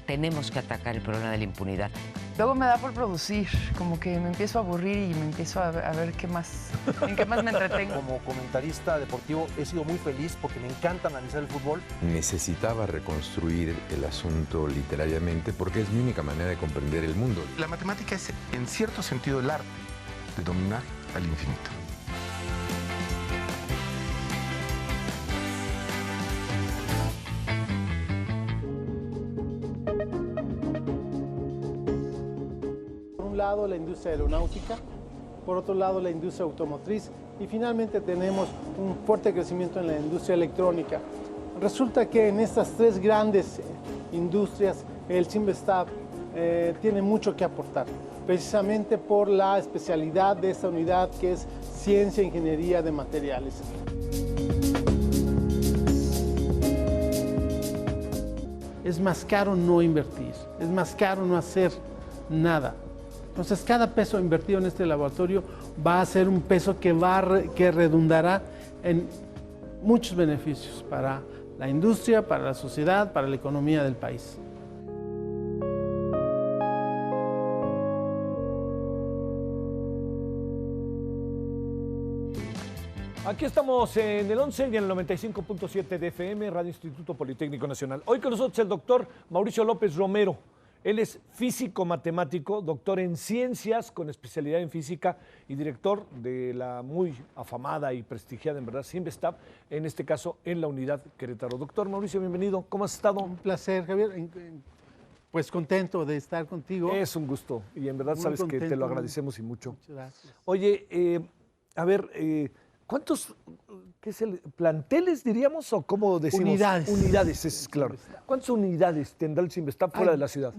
tenemos que atacar el problema de la impunidad. Luego me da por producir, como que me empiezo a aburrir y me empiezo a ver qué más, en qué más me entretengo. Como comentarista deportivo he sido muy feliz porque me encanta analizar el fútbol. Necesitaba reconstruir el asunto literariamente porque es mi única manera de comprender el mundo. La matemática es, en cierto sentido, el arte de dominar al infinito. Por un lado, la industria aeronáutica, por otro lado, la industria automotriz y finalmente tenemos un fuerte crecimiento en la industria electrónica. Resulta que en estas tres grandes industrias el Cinvestav tiene mucho que aportar, precisamente por la especialidad de esta unidad que es Ciencia e Ingeniería de Materiales. Es más caro no invertir, es más caro no hacer nada. Entonces, cada peso invertido en este laboratorio va a ser un peso que redundará en muchos beneficios para la industria, para la sociedad, para la economía del país. Aquí estamos en el 11 y en el 95.7 de FM, Radio Instituto Politécnico Nacional. Hoy con nosotros el doctor Mauricio López Romero. Él es físico matemático, doctor en ciencias con especialidad en física y director de la muy afamada y prestigiada, en verdad, Cinvestav, en este caso en la unidad Querétaro. Doctor Mauricio, bienvenido. ¿Cómo has estado? Un placer, Javier. Pues contento de estar contigo. Es un gusto y en verdad Muy sabes contento. que te lo agradecemos y mucho. Muchas gracias. Oye, a ver, ¿cuántos planteles diríamos o cómo decimos? Unidades. Unidades, es claro. ¿Cuántas unidades tendrá el Cinvestav fuera de la ciudad?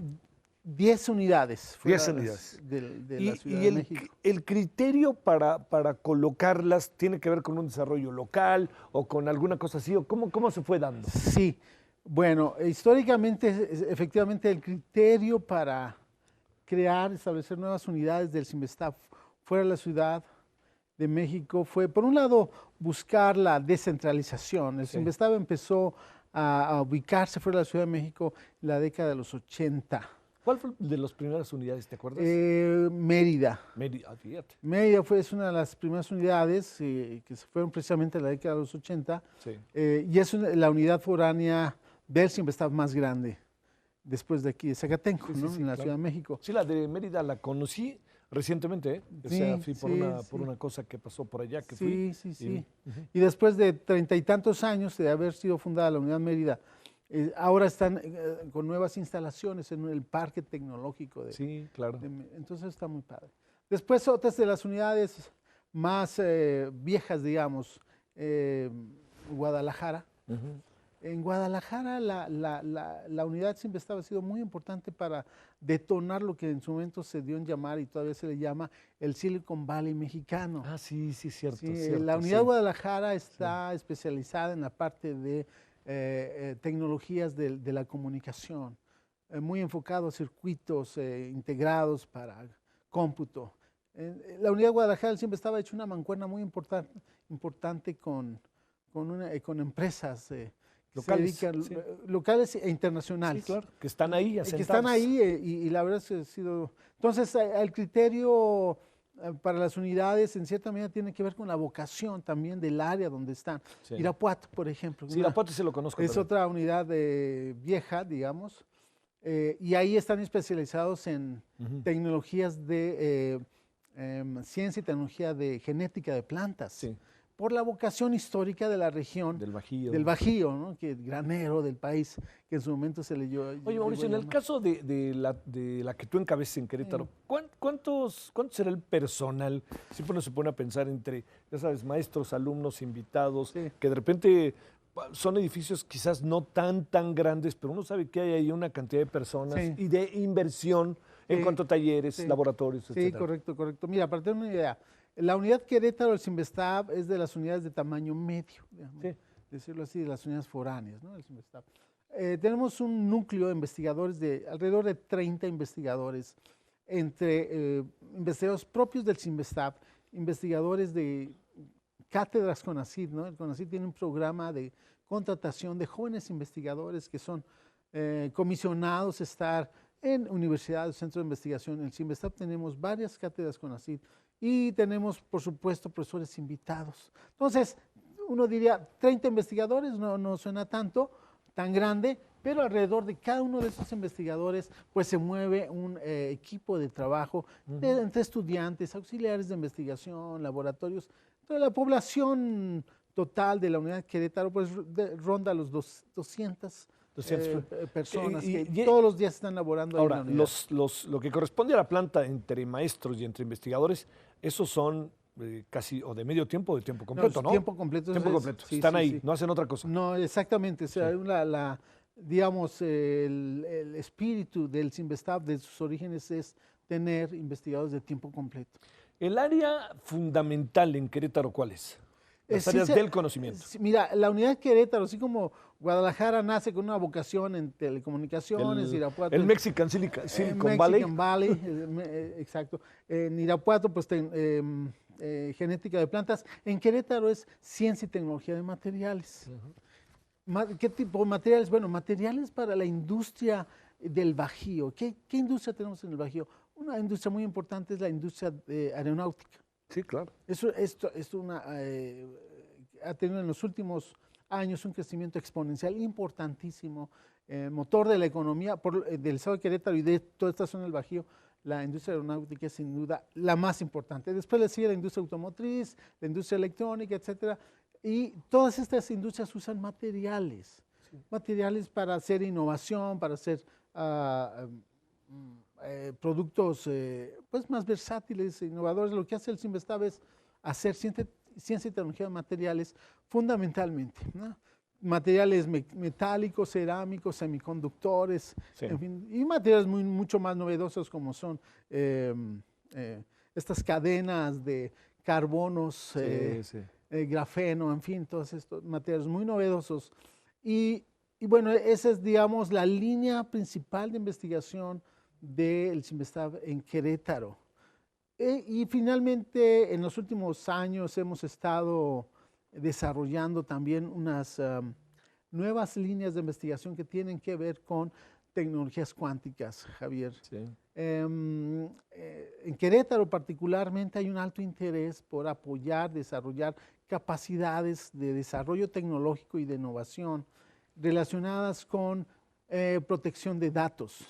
10 unidades. 10 unidades. De la Ciudad Y de México. el criterio para colocarlas tiene que ver con un desarrollo local o con alguna cosa así, o cómo se fue dando. Sí, bueno, históricamente, efectivamente, el criterio para crear, establecer nuevas unidades del Cinvestav fuera de la Ciudad de México fue, por un lado, buscar la descentralización. El Cinvestav empezó a ubicarse fuera de la Ciudad de México en la década de los 80. ¿Cuál fue de las primeras unidades, te acuerdas? Mérida. Mérida, fíjate. Mérida es una de las primeras unidades que se fueron precisamente en la década de los 80. Sí. Y es la unidad foránea del Cinvestav más grande, después de aquí de Zacatenco, Sí, sí, ¿no? sí, En la claro. Ciudad de México. Sí, la de Mérida la conocí recientemente, ¿eh? O sea, fui por Sí. una cosa que pasó por allá que fui. Sí. Y después de 30 y tantos años de haber sido fundada la Unidad Mérida, ahora están con nuevas instalaciones en el Parque Tecnológico. Sí, claro. Entonces está muy padre. Después otras de las unidades más viejas, digamos, Guadalajara. En Guadalajara la unidad siempre estaba sido muy importante para detonar lo que en su momento se dio en llamar y todavía se le llama el Silicon Valley mexicano. Ah, sí, cierto. Sí, cierto, la unidad sí. Guadalajara está especializada en la parte de tecnologías de la comunicación, muy enfocado a circuitos integrados para cómputo. La unidad Guadalajara siempre estaba hecho una mancuerna muy importante con empresas Locales, locales e internacionales. Sí, claro, que están ahí asentados. Que están ahí y la verdad es que ha sido... Entonces, el criterio para las unidades en cierta medida tiene que ver con la vocación también del área donde están. Sí. Irapuato, por ejemplo. Sí, Irapuato sí lo conozco. Es también. otra unidad vieja, digamos, y ahí están especializados en tecnologías de ciencia y tecnología de genética de plantas. Sí. Por la vocación histórica de la región Del Bajío, ¿no? Que granero del país, que en su momento se le dio. Oye, Mauricio, en el caso de la que tú encabezas en Querétaro, ¿cuánto será el personal? Siempre uno se pone a pensar entre, ya sabes, maestros, alumnos, invitados, que de repente son edificios quizás no tan grandes, pero uno sabe que hay ahí una cantidad de personas y de inversión en cuanto a talleres, laboratorios, etc. Sí, correcto. Mira, para tener una idea, la unidad Querétaro del Cinvestav es de las unidades de tamaño medio, decirlo así, de las unidades foráneas, ¿no? Del Cinvestav. Tenemos un núcleo de investigadores de alrededor de 30 investigadores, entre investigadores propios del Cinvestav, investigadores de cátedras CONACYT, ¿no? El CONACYT tiene un programa de contratación de jóvenes investigadores que son comisionados a estar en universidades, centros de investigación. En el CINVESTAB tenemos varias cátedras CONACYT y tenemos, por supuesto, profesores invitados. Entonces, uno diría, 30 investigadores, no suena tan grande, pero alrededor de cada uno de esos investigadores pues se mueve un equipo de trabajo entre estudiantes, auxiliares de investigación, laboratorios. Entonces, la población total de la unidad de Querétaro pues ronda los 200 personas que todos los días están laborando ahí en la unidad. Lo que corresponde a la planta entre maestros y entre investigadores, esos son casi o de medio tiempo o de tiempo completo, ¿no? Tiempo completo. Tiempo completo. Sí, están sí, ahí, sí. no hacen otra cosa. No, exactamente. O sea, digamos, el espíritu del CINVESTAB, de sus orígenes, es tener investigadores de tiempo completo. ¿El área fundamental en Querétaro cuál es? Las áreas del conocimiento. Mira, la unidad de Querétaro, así como Guadalajara nace con una vocación en telecomunicaciones, Irapuato. El Mexican Silicon Valley. Exacto. En Irapuato, pues genética de plantas. En Querétaro es ciencia y tecnología de materiales. ¿Qué tipo de materiales? Bueno, materiales para la industria del Bajío. ¿Qué industria tenemos en el Bajío? Una industria muy importante es la industria aeronáutica. Sí, claro. Esto ha tenido en los últimos años un crecimiento exponencial importantísimo, motor de la economía del estado de Querétaro y de toda esta zona del Bajío. La industria aeronáutica es sin duda la más importante. Después le sigue la industria automotriz, la industria electrónica, etcétera. Y todas estas industrias usan materiales, materiales para hacer innovación, para hacer productos pues más versátiles, innovadores. Lo que hace el CINVESTAB es hacer ciencia y tecnología de materiales fundamentalmente, ¿no? Materiales metálicos, cerámicos, semiconductores, en fin, y materiales mucho más novedosos como son estas cadenas de carbonos, grafeno, en fin, todos estos materiales muy novedosos. Y bueno, esa es, digamos, la línea principal de investigación del CINVESTAB en Querétaro. Y finalmente, en los últimos años hemos estado desarrollando también unas nuevas líneas de investigación que tienen que ver con tecnologías cuánticas, Javier. Sí. En Querétaro particularmente hay un alto interés por apoyar, desarrollar capacidades de desarrollo tecnológico y de innovación relacionadas con protección de datos.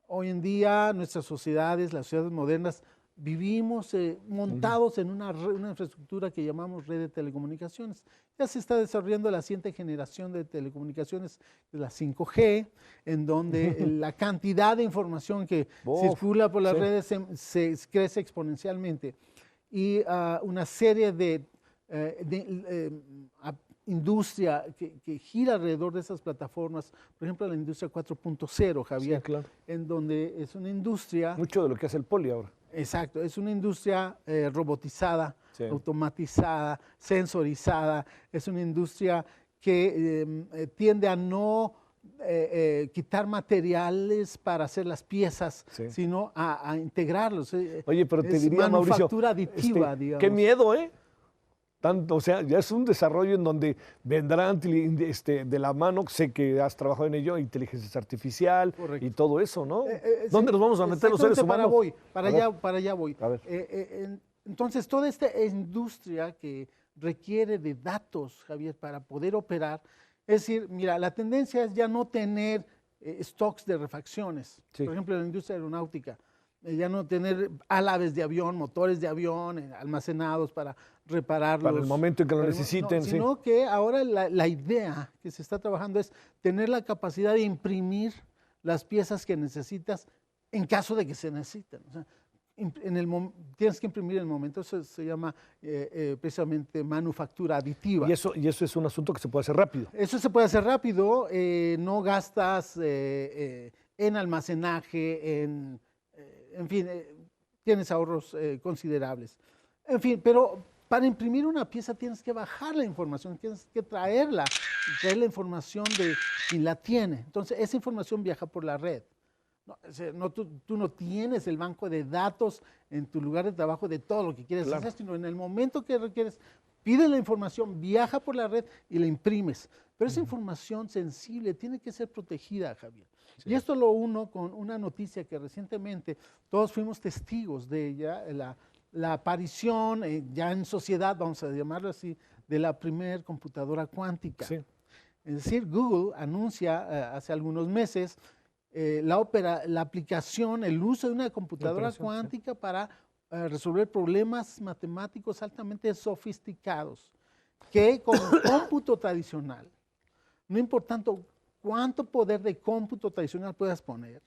Hoy en día nuestras sociedades, las sociedades modernas, vivimos montados en una infraestructura que llamamos red de telecomunicaciones. Ya se está desarrollando la siguiente generación de telecomunicaciones, de la 5G, en donde la cantidad de información que circula por las redes se crece exponencialmente. Y una serie de industria que gira alrededor de esas plataformas, por ejemplo la industria 4.0, Javier, claro, en donde es una industria... Mucho de lo que hace el Poli ahora. Exacto, es una industria robotizada, automatizada, sensorizada, es una industria que tiende a no quitar materiales para hacer las piezas, sino a integrarlos. Oye, pero te diría, Mauricio, manufactura aditiva, digamos. Qué miedo, ¿eh? Tanto, o sea, ya es un desarrollo en donde vendrán de la mano, sé que has trabajado en ello, inteligencia artificial. Correcto. Y todo eso, ¿no? ¿Dónde nos vamos a meter los seres humanos? Para allá voy. A ver. Entonces, toda esta industria que requiere de datos, Javier, para poder operar, es decir, mira, la tendencia es ya no tener stocks de refacciones, por ejemplo, en la industria aeronáutica. Ya no tener alaves de avión, motores de avión almacenados para repararlos. Para el momento en que lo necesiten. No, sino que ahora la idea que se está trabajando es tener la capacidad de imprimir las piezas que necesitas en caso de que se necesiten. O sea, tienes que imprimir en el momento, eso se llama precisamente manufactura aditiva. Y eso es un asunto que se puede hacer rápido. Eso se puede hacer rápido, no gastas en almacenaje, en fin, tienes ahorros considerables. En fin, pero para imprimir una pieza tienes que bajar la información, tienes que traer la información de quien la tiene. Entonces, esa información viaja por la red. Tú no tienes el banco de datos en tu lugar de trabajo de todo lo que quieres hacer, sino en el momento que requieres, pides la información, viaja por la red y la imprimes. pero esa información sensible tiene que ser protegida, Javier. Sí. Y esto lo uno con una noticia que recientemente todos fuimos testigos de ella, la aparición ya en sociedad, vamos a llamarlo así, de la primer computadora cuántica. Sí. Es decir, Google anuncia hace algunos meses la aplicación, el uso de una computadora cuántica para resolver problemas matemáticos altamente sofisticados, que con cómputo tradicional, no importando cuánto poder de cómputo tradicional puedas poner,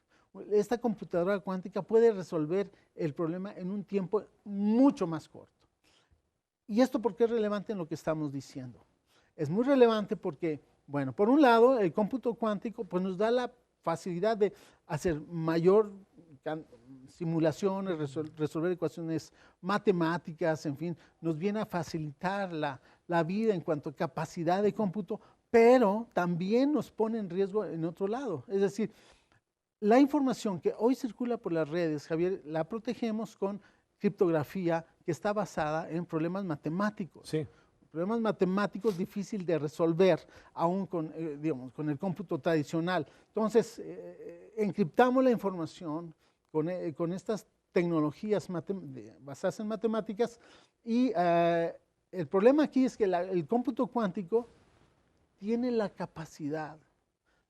esta computadora cuántica puede resolver el problema en un tiempo mucho más corto. ¿Y esto por qué es relevante en lo que estamos diciendo? Es muy relevante porque, bueno, por un lado, el cómputo cuántico pues, nos da la facilidad de hacer mayor simulaciones, resolver ecuaciones matemáticas, en fin, nos viene a facilitar la vida en cuanto a capacidad de cómputo, pero también nos pone en riesgo en otro lado. Es decir, la información que hoy circula por las redes, Javier, la protegemos con criptografía que está basada en problemas matemáticos. Sí. Problemas matemáticos difíciles de resolver, aún con, digamos, con el cómputo tradicional. Entonces, encriptamos la información con estas tecnologías basadas en matemáticas y el problema aquí es que el cómputo cuántico tiene la capacidad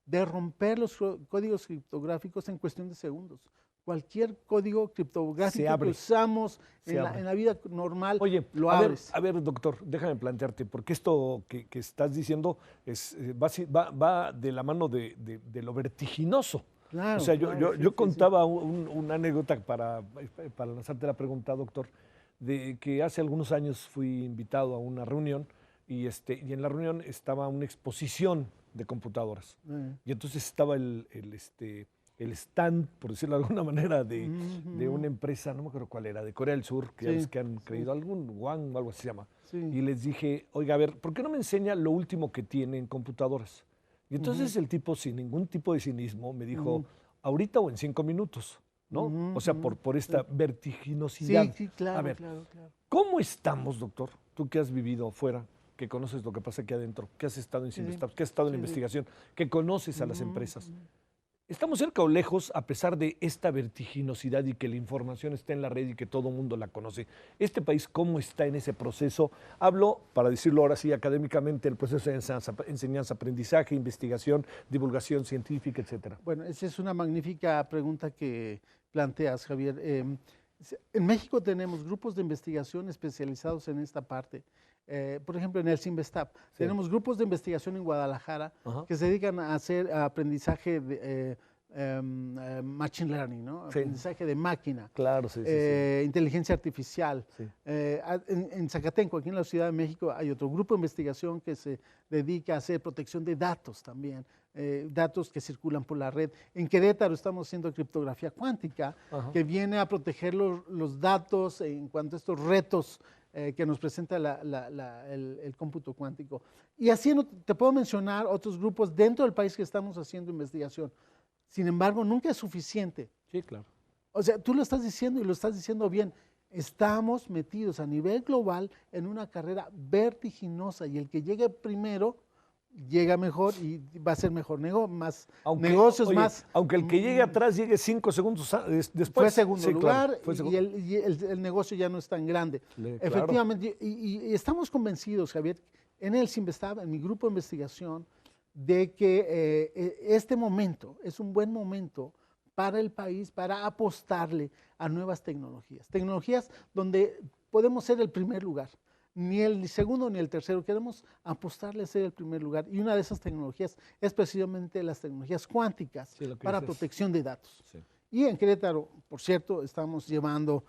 de romper los códigos criptográficos en cuestión de segundos. Cualquier código criptográfico que usamos en la vida normal, oye, lo abres. A ver, doctor, déjame plantearte, porque esto que estás diciendo va de la mano de lo vertiginoso. Claro, o sea, claro, yo contaba una anécdota para lanzarte la pregunta, doctor, de que hace algunos años fui invitado a una reunión y en la reunión estaba una exposición de computadoras. Y entonces estaba el stand, por decirlo de alguna manera, de una empresa, no me acuerdo cuál era, de Corea del Sur, que ya ves que han creído algún One o algo así se llama. Sí. Y les dije, oiga, a ver, ¿por qué no me enseña lo último que tiene en computadoras? Y entonces el tipo, sin ningún tipo de cinismo, me dijo, ahorita o en 5 minutos, ¿no? O sea, por esta vertiginosidad. Sí, claro, a ver, claro. ¿cómo estamos, doctor? Tú que has vivido afuera, que conoces lo que pasa aquí adentro, que has estado en Cinvestav, que has estado en investigación, que conoces a las empresas. ¿Estamos cerca o lejos, a pesar de esta vertiginosidad y que la información está en la red y que todo el mundo la conoce? ¿Este país cómo está en ese proceso? Hablo, para decirlo ahora sí académicamente, el proceso de enseñanza, aprendizaje, investigación, divulgación científica, etcétera. Bueno, esa es una magnífica pregunta que planteas, Javier. En México tenemos grupos de investigación especializados en esta parte. Por ejemplo, en el Cinvestav tenemos grupos de investigación en Guadalajara que se dedican a hacer aprendizaje de machine learning, ¿no? Aprendizaje de máquina, claro, inteligencia artificial. En Zacatenco, aquí en la Ciudad de México, hay otro grupo de investigación que se dedica a hacer protección de datos también, datos que circulan por la red. En Querétaro estamos haciendo criptografía cuántica, que viene a proteger los datos en cuanto a estos retos que nos presenta el cómputo cuántico. Y así te puedo mencionar otros grupos dentro del país que estamos haciendo investigación. Sin embargo, nunca es suficiente. Sí, claro. O sea, tú lo estás diciendo y lo estás diciendo bien. Estamos metidos a nivel global en una carrera vertiginosa y el que llegue primero llega mejor y va a ser mejor aunque el que llegue atrás llegue 5 segundos después. Fue segundo lugar, claro, y el negocio ya no es tan grande. Claro. Efectivamente, y estamos convencidos, Javier, en el Cinvestav, en mi grupo de investigación, de que este momento es un buen momento para el país, para apostarle a nuevas tecnologías. Tecnologías donde podemos ser el primer lugar. Ni el segundo ni el tercero, queremos apostarle a ser el primer lugar. Y una de esas tecnologías es precisamente las tecnologías cuánticas para protección de datos. Sí. Y en Querétaro, por cierto, estamos llevando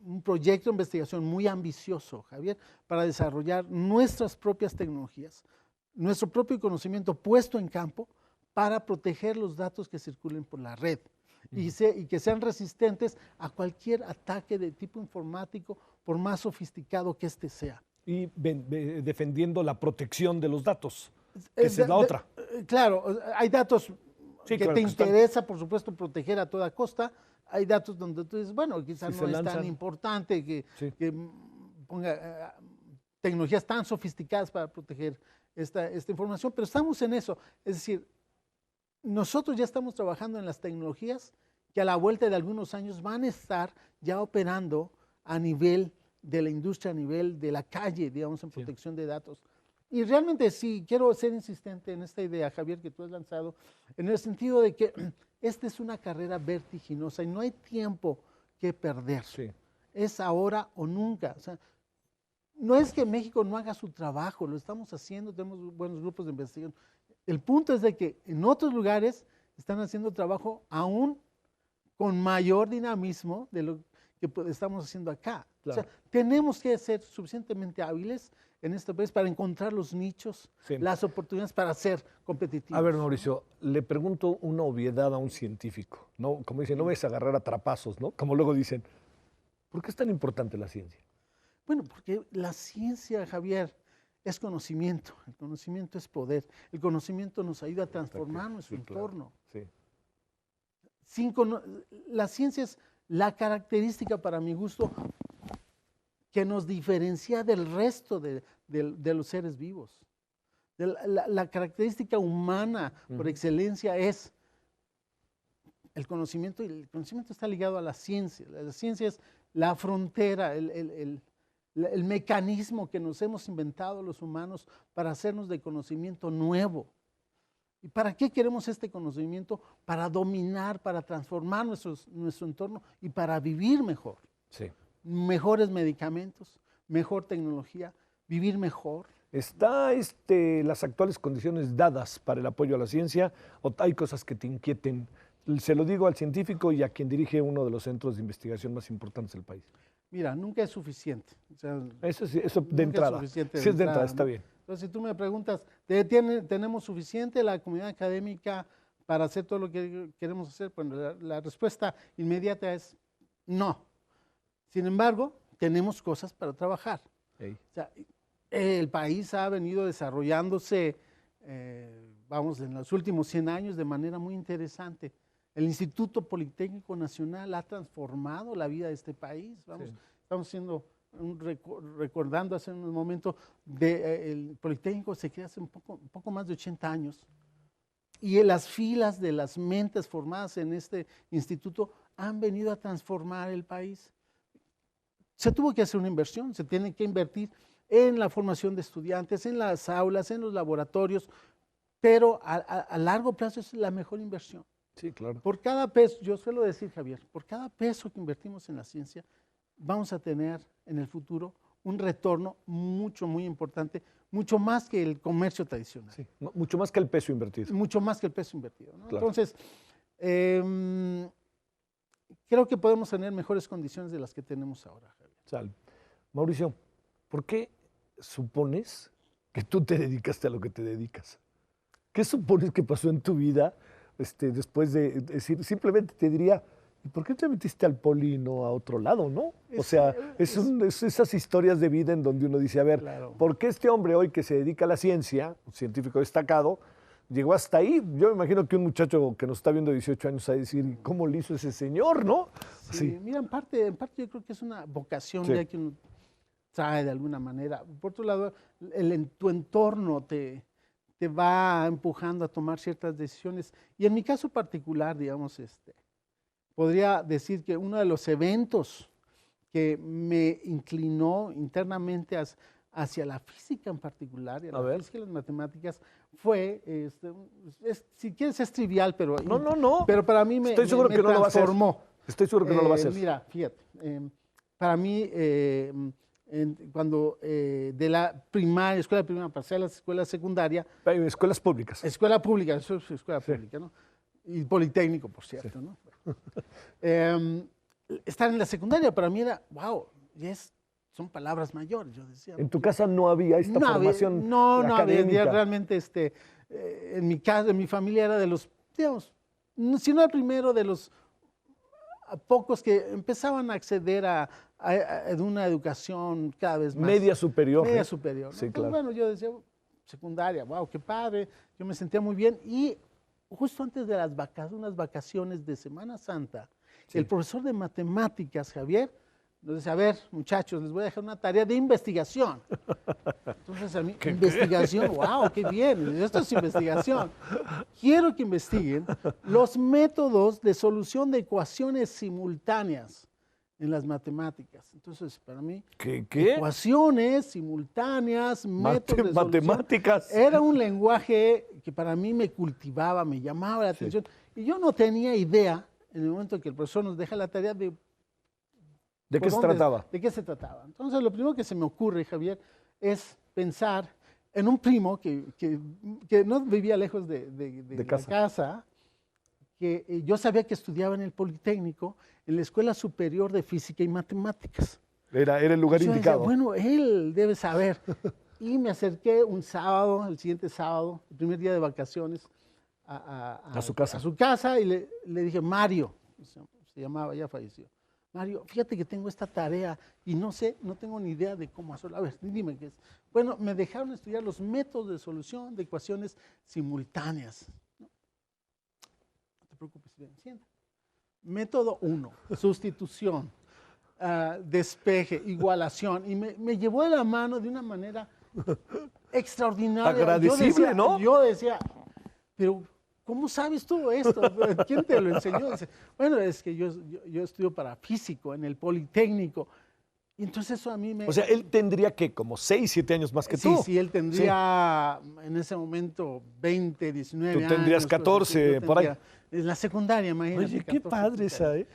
un proyecto de investigación muy ambicioso, Javier, para desarrollar nuestras propias tecnologías, nuestro propio conocimiento puesto en campo para proteger los datos que circulen por la red y que sean resistentes a cualquier ataque de tipo informático, por más sofisticado que éste sea. Y defendiendo la protección de los datos, que esa es la otra. Claro, hay datos que te interesa, por supuesto, proteger a toda costa. Hay datos donde tú dices, bueno, quizás no es tan importante que ponga tecnologías tan sofisticadas para proteger esta información, pero estamos en eso. Es decir, nosotros ya estamos trabajando en las tecnologías que a la vuelta de algunos años van a estar ya operando a nivel de la industria, a nivel de la calle, digamos, en protección de datos. Y realmente sí, quiero ser insistente en esta idea, Javier, que tú has lanzado, en el sentido de que esta es una carrera vertiginosa y no hay tiempo que perder. Sí. Es ahora o nunca. O sea, no es que México no haga su trabajo, lo estamos haciendo, tenemos buenos grupos de investigación. El punto es de que en otros lugares están haciendo trabajo aún con mayor dinamismo de lo que estamos haciendo acá. Claro. O sea, tenemos que ser suficientemente hábiles en este país para encontrar los nichos, Sí. las oportunidades para ser competitivos. A ver, Mauricio, le pregunto una obviedad a un científico, ¿no? Como dicen, no vayas a agarrar a trapazos, ¿no? Como luego dicen, ¿por qué es tan importante la ciencia? Bueno, porque la ciencia, Javier, es conocimiento. El conocimiento es poder. El conocimiento nos ayuda a transformar nuestro entorno. Sí. La ciencia es la característica, para mi gusto, que nos diferencia del resto de los seres vivos. La característica humana por excelencia es el conocimiento, y el conocimiento está ligado a la ciencia. La ciencia es la frontera, el mecanismo que nos hemos inventado los humanos para hacernos de conocimiento nuevo. ¿Y para qué queremos este conocimiento? Para dominar, para transformar nuestro entorno y para vivir mejor. Sí. Mejores medicamentos, mejor tecnología, vivir mejor. ¿Está las actuales condiciones dadas para el apoyo a la ciencia o hay cosas que te inquieten? Se lo digo al científico y a quien dirige uno de los centros de investigación más importantes del país. Mira, nunca es suficiente. O sea, Eso sí, eso nunca de es entrada. suficiente Sí, es de entrada, ¿no? está bien. Entonces, si tú me preguntas, ¿tenemos suficiente la comunidad académica para hacer todo lo que queremos hacer? Bueno, la respuesta inmediata es no. Sin embargo, tenemos cosas para trabajar. Ey. O sea, el país ha venido desarrollándose, vamos, en los últimos 100 años de manera muy interesante. El Instituto Politécnico Nacional ha transformado la vida de este país. Vamos, Sí. Estamos recordando hace un momento, el Politécnico se creó hace un poco más de 80 años. Y en las filas de las mentes formadas en este instituto han venido a transformar el país. Se tuvo que hacer una inversión, se tiene que invertir en la formación de estudiantes, en las aulas, en los laboratorios, pero a largo plazo es la mejor inversión. Sí, claro. Por cada peso, yo suelo decir, Javier, por cada peso que invertimos en la ciencia, vamos a tener en el futuro un retorno muy importante, mucho más que el comercio tradicional. Sí, mucho más que el peso invertido. Mucho más que el peso invertido, ¿no? Claro. Entonces, creo que podemos tener mejores condiciones de las que tenemos ahora, Javier. Sal. Mauricio, ¿por qué supones que tú te dedicaste a lo que te dedicas? ¿Qué supones que pasó en tu vida después de decir, simplemente te diría, ¿y por qué te metiste al poli y no a otro lado, no? O sea, es esas historias de vida en donde uno dice, a ver, Claro. ¿por qué este hombre hoy que se dedica a la ciencia, un científico destacado, llegó hasta ahí? Yo me imagino que un muchacho que nos está viendo de 18 años va a decir, ¿cómo le hizo ese señor, no? Sí, mira, en parte yo creo que es una vocación Sí. ya que uno trae de alguna manera. Por otro lado, tu entorno te va empujando a tomar ciertas decisiones. Y en mi caso particular, digamos, podría decir que uno de los eventos que me inclinó internamente hacia la física en particular, y a A la ver. física y las matemáticas, fue, si quieres es trivial, pero, No. pero para mí Estoy seguro que no lo va a hacer. transformó. Estoy seguro que no lo va a hacer. Mira, fíjate, para mí, cuando de la primaria, escuela primaria, pasé a la escuela secundaria, Hay escuelas públicas. escuela pública, eso es escuela pública, ¿no? Y politécnico, por cierto, ¿no? Estar en la secundaria para mí era, wow, son palabras mayores, yo decía. En tu casa no había esta formación no académica. había realmente, en mi casa, en mi familia era de los, digamos, si no el primero, de los pocos que empezaban a acceder a una educación cada vez más. Media superior. Media ¿eh? superior, ¿no? Sí, Entonces, claro. bueno, yo decía, secundaria, wow, qué padre, yo me sentía muy bien. Y justo antes de unas vacaciones de Semana Santa, Sí. el profesor de matemáticas, Javier, nos dice, a ver, muchachos, les voy a dejar una tarea de investigación. Entonces a mí, investigación, wow, qué bien, esto es investigación. Quiero que investiguen los métodos de solución de ecuaciones simultáneas en las matemáticas. Entonces, para mí, ¿Qué? ecuaciones simultáneas, métodos de Matemáticas. solución, era un lenguaje que para mí me cultivaba, me llamaba la atención. Y yo no tenía idea, en el momento que el profesor nos deja la tarea, ¿De qué se trataba? ¿De qué se trataba? Entonces, lo primero que se me ocurre, Javier, es pensar en un primo que no vivía lejos de la casa, que yo sabía que estudiaba en el Politécnico, en la Escuela Superior de Física y Matemáticas. Era el lugar Yo indicado. decía, bueno, él debe saber. Y me acerqué un sábado, el siguiente sábado, el primer día de vacaciones, a su casa. A su casa, y le dije, Mario, se llamaba, ya falleció. Mario, fíjate que tengo esta tarea y no tengo ni idea de cómo hacerlo. A ver, dime qué es. Bueno, me dejaron estudiar los métodos de solución de ecuaciones simultáneas. No te preocupes, siéntate. Método 1, sustitución, despeje, igualación. Y me llevó de la mano de una manera extraordinaria. Agradecible, ¿no? Yo decía, pero ¿cómo sabes tú esto? ¿Quién te lo enseñó? Dice, bueno, es que yo estudio para físico en el Politécnico. Y entonces eso a mí me... O sea, él tendría que como 6, 7 años más que tú. Sí, él tendría en ese momento 20, 19 años. Tú tendrías 14, por ahí. En la secundaria, imagínate. Oye, qué 14, padre esa, ¿eh?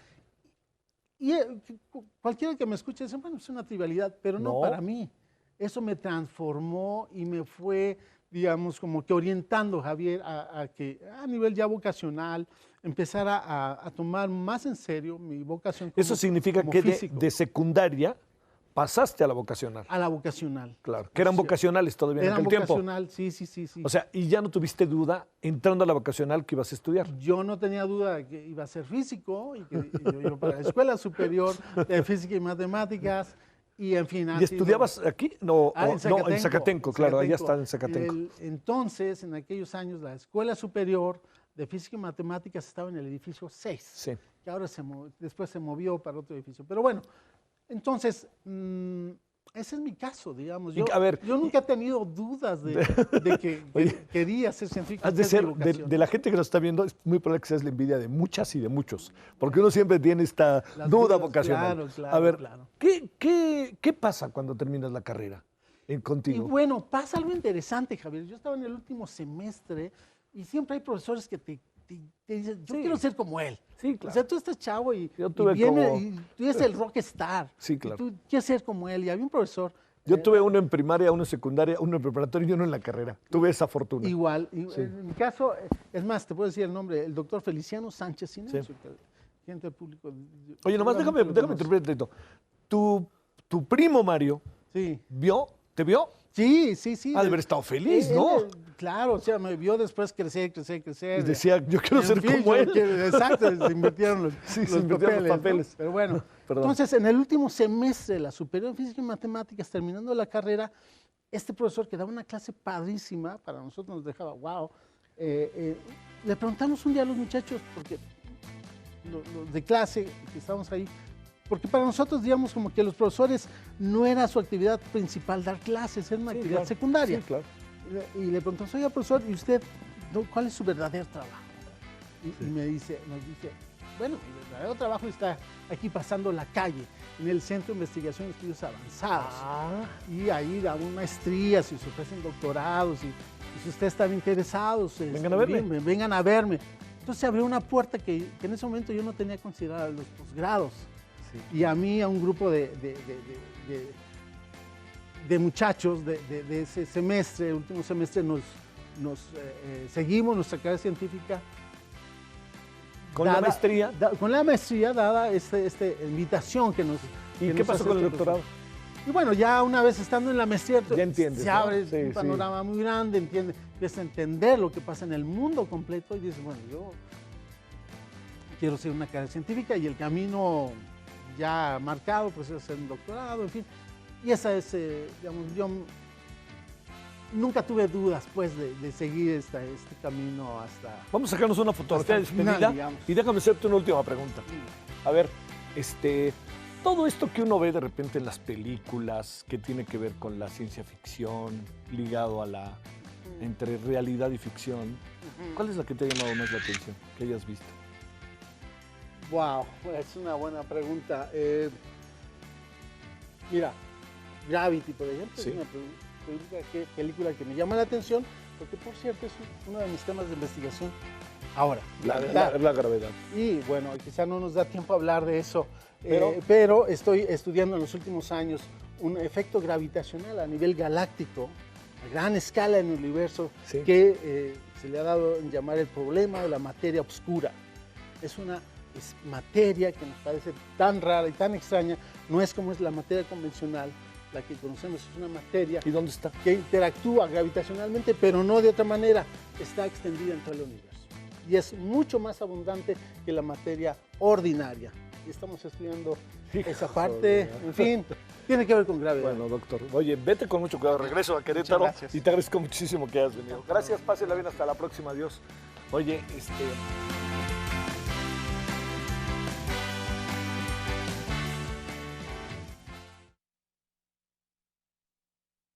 Y cualquiera que me escuche dice, bueno, es una trivialidad, pero no para mí. Eso me transformó y me fue, digamos, como que orientando, Javier, a que a nivel ya vocacional empezar a tomar más en serio mi vocación como, Eso significa como que físico. de secundaria pasaste a la vocacional. A la vocacional. Claro, que eran vocacionales todavía en aquel tiempo. Eran vocacional, sí. O sea, y ya no tuviste duda entrando a la vocacional que ibas a estudiar. Yo no tenía duda de que iba a ser físico y que yo iba para la Escuela Superior de Física y Matemáticas y en fin. ¿Y estudiabas aquí? No, en Zacatenco, claro, allá está en Zacatenco. Entonces, en aquellos años, la Escuela Superior de Física y Matemáticas estaba en el edificio 6, sí, que ahora después se movió para otro edificio. Pero bueno, entonces, ese es mi caso, digamos. Yo nunca he tenido dudas de que quería ser científico. Has de ser, de la gente que nos está viendo, es muy probable que seas la envidia de muchas y de muchos, porque uno siempre tiene esta duda vocacional. Claro, a ver, claro. ¿qué pasa cuando terminas la carrera contigo? Y bueno, pasa algo interesante, Javier. Yo estaba en el último semestre y siempre hay profesores que te dicen, yo quiero ser como él. Sí, claro. O sea, tú estás chavo y tú eres el rockstar. Sí, claro. Y tú quieres ser como él. Y había un profesor. Yo tuve uno en primaria, uno en secundaria, uno en preparatoria y uno en la carrera. Tuve esa fortuna. Igual. Sí. En mi caso, es más, te puedo decir el nombre, el doctor Feliciano Sánchez Sinencio, Sí. gente del público. Oye, nomás déjame interpretar esto. Tu primo Mario ¿te vio? Sí. Ha de haber estado feliz, ¿no? Claro, o sea, me vio después crecer. Y decía, yo quiero ser como él. Exacto, se invirtieron los papeles. ¿no? Pero bueno, Perdón. entonces en el último semestre de la Superior en Física y Matemáticas, terminando la carrera, este profesor que daba una clase padrísima, para nosotros nos dejaba, wow, le preguntamos un día a los muchachos, porque los de clase que estábamos ahí, porque para nosotros, digamos, como que los profesores no era su actividad principal dar clases, era una actividad secundaria. Sí, claro. Y le preguntamos, oiga, profesor, ¿y usted cuál es su verdadero trabajo? Y nos dice, bueno, mi verdadero trabajo está aquí pasando la calle, en el Centro de Investigación y Estudios Avanzados. Y ahí da maestrías y se ofrecen doctorados. Y si ustedes están interesados, vengan a verme. Vengan a verme. Entonces se abrió una puerta que en ese momento yo no tenía considerada los posgrados. Sí. Y a mí, a un grupo de muchachos de ese semestre, el último semestre, seguimos nuestra carrera científica. ¿Con la maestría? Con la maestría dada esta invitación que nos... ¿Y qué pasó con el doctorado? Y bueno, ya una vez estando en la maestría, ya entiendes, se abre un panorama muy grande, empiezas a entender lo que pasa en el mundo completo y dices, bueno, yo quiero ser una carrera científica y el camino ya marcado, pues es hacer un doctorado, en fin. Y esa es, digamos, yo nunca tuve dudas, pues, de seguir este camino hasta... Vamos a sacarnos una fotografía de despedida y déjame hacerte una última pregunta. A ver, Todo esto que uno ve de repente en las películas, que tiene que ver con la ciencia ficción, ligado a la entre realidad y ficción, ¿cuál es la que te ha llamado más la atención, que hayas visto? Wow, es una buena pregunta. Mira, Gravity, por ejemplo, Sí. es una película que me llama la atención, porque por cierto es uno de mis temas de investigación ahora. La gravedad. Y bueno, quizá no nos da tiempo a hablar de eso, Pero- pero estoy estudiando en los últimos años un efecto gravitacional a nivel galáctico, a gran escala en el universo, Sí. que se le ha dado en llamar el problema de la materia oscura. Es materia que nos parece tan rara y tan extraña, no es como es la materia convencional, la que conocemos, es una materia ¿Y dónde está? que interactúa gravitacionalmente, pero no de otra manera, está extendida en todo el universo. Y es mucho más abundante que la materia ordinaria. Y estamos estudiando esa parte, en fin, tiene que ver con gravedad. Bueno, doctor, oye, vete con mucho cuidado, regreso a Querétaro gracias. y te agradezco muchísimo que hayas venido. Gracias, pásenla bien, hasta la próxima, adiós. Oye,